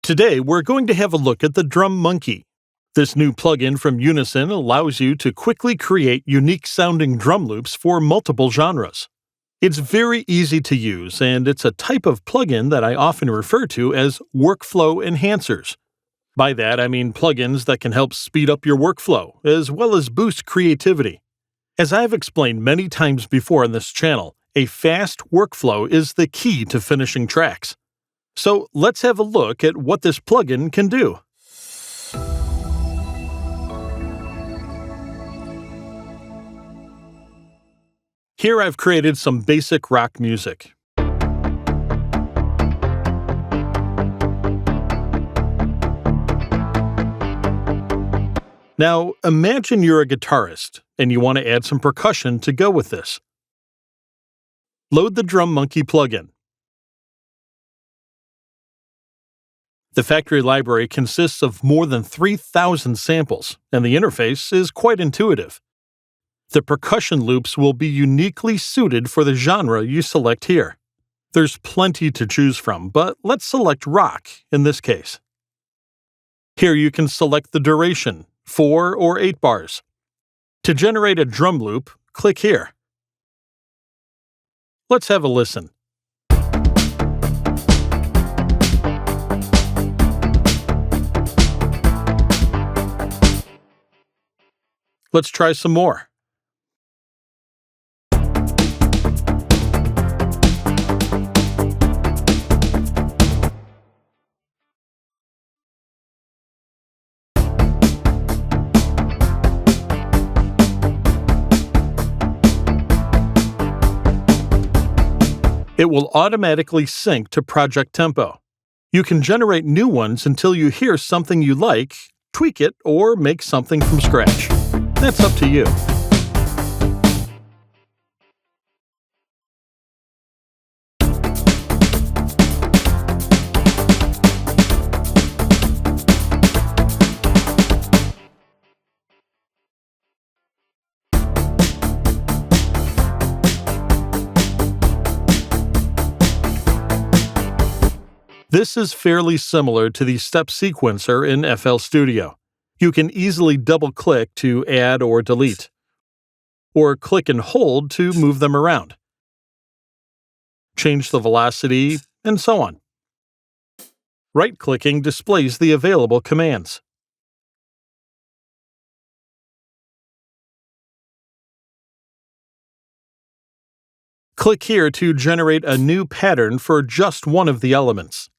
Today, we're going to have a look at the Drum Monkey. This new plugin from Unison allows you to quickly create unique-sounding drum loops for multiple genres. It's very easy to use, and it's a type of plugin that I often refer to as workflow enhancers. By that, I mean plugins that can help speed up your workflow, as well as boost creativity. As I've explained many times before on this channel, a fast workflow is the key to finishing tracks. So let's have a look at what this plugin can do. Here I've created some basic rock music. Now, imagine you're a guitarist, and you want to add some percussion to go with this. Load the Drum Monkey plugin. The factory library consists of more than 3,000 samples, and the interface is quite intuitive. The percussion loops will be uniquely suited for the genre you select here. There's plenty to choose from, but let's select rock in this case. Here you can select the duration, 4 or 8 bars. To generate a drum loop, click here. Let's have a listen. Let's try some more. It will automatically sync to project tempo. You can generate new ones until you hear something you like, tweak it, or make something from scratch. That's up to you. This is fairly similar to the step sequencer in FL Studio. You can easily double-click to add or delete, or click and hold to move them around, change the velocity, and so on. Right-clicking displays the available commands. Click here to generate a new pattern for just one of the elements.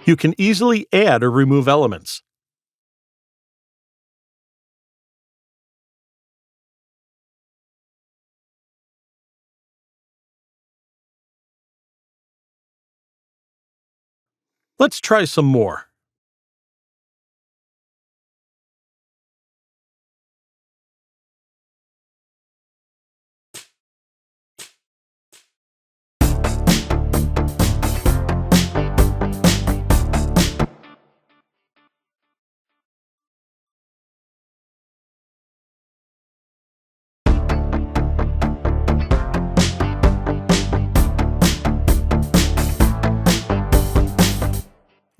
You can easily add or remove elements. Let's try some more.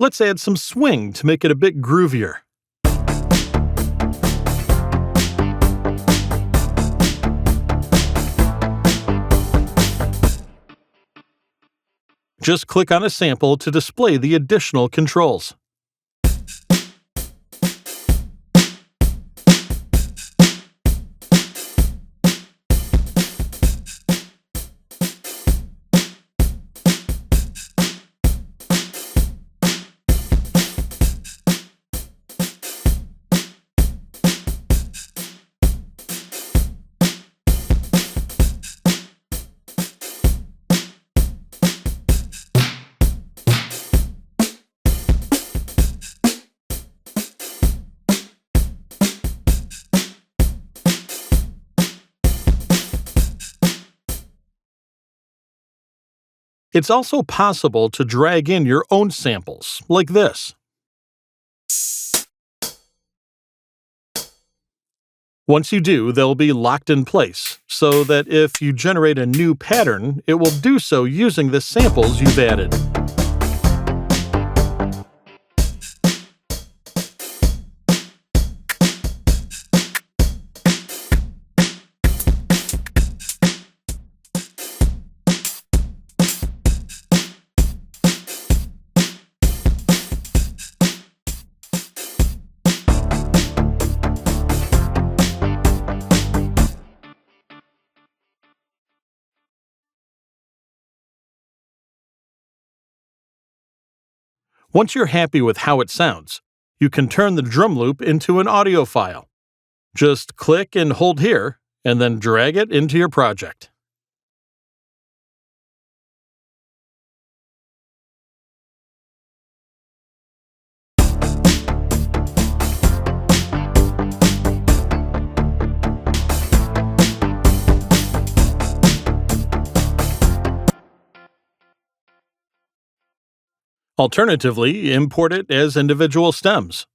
Let's add some swing to make it a bit groovier. Just click on a sample to display the additional controls. It's also possible to drag in your own samples, like this. Once you do, they'll be locked in place, so that if you generate a new pattern, it will do so using the samples you've added. Once you're happy with how it sounds, you can turn the drum loop into an audio file. Just click and hold here, and then drag it into your project. Alternatively, import it as individual stems.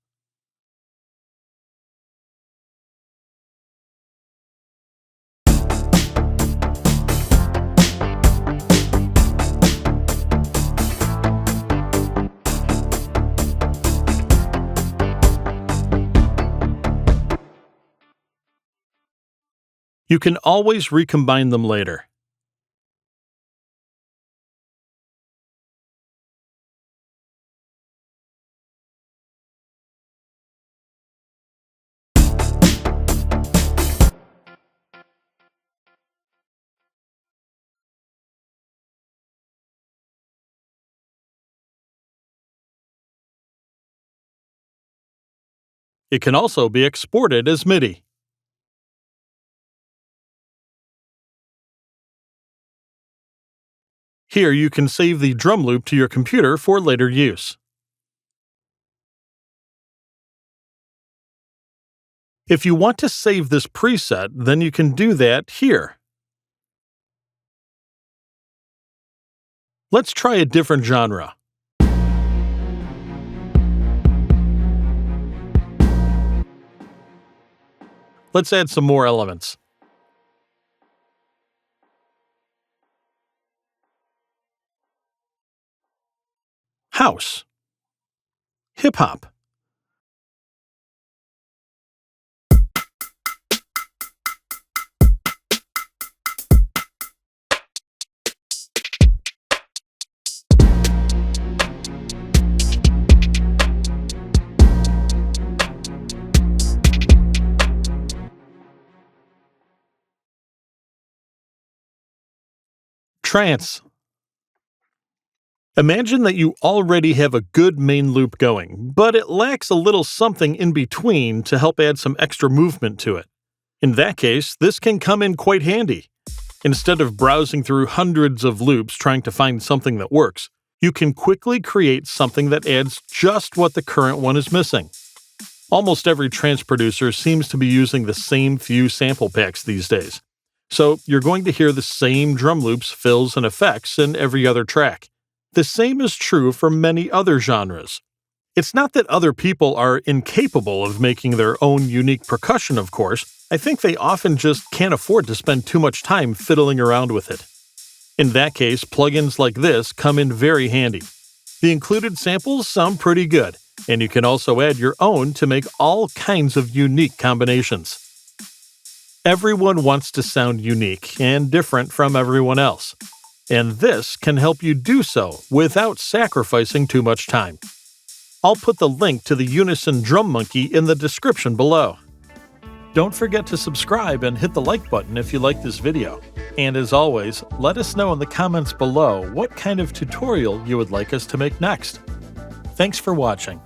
You can always recombine them later. It can also be exported as MIDI. Here you can save the drum loop to your computer for later use. If you want to save this preset, then you can do that here. Let's try a different genre. Let's add some more elements. House. Hip-hop. Trance. Imagine that you already have a good main loop going, but it lacks a little something in between to help add some extra movement to it. In that case, this can come in quite handy. Instead of browsing through hundreds of loops trying to find something that works, you can quickly create something that adds just what the current one is missing. Almost every trance producer seems to be using the same few sample packs these days. So you're going to hear the same drum loops, fills, and effects in every other track. The same is true for many other genres. It's not that other people are incapable of making their own unique percussion, of course. I think they often just can't afford to spend too much time fiddling around with it. In that case, plugins like this come in very handy. The included samples sound pretty good, and you can also add your own to make all kinds of unique combinations. Everyone wants to sound unique and different from everyone else, and this can help you do so without sacrificing too much time. I'll put the link to the Unison Drum Monkey in the description below. Don't forget to subscribe and hit the like button if you like this video. And as always, let us know in the comments below what kind of tutorial you would like us to make next. Thanks for watching.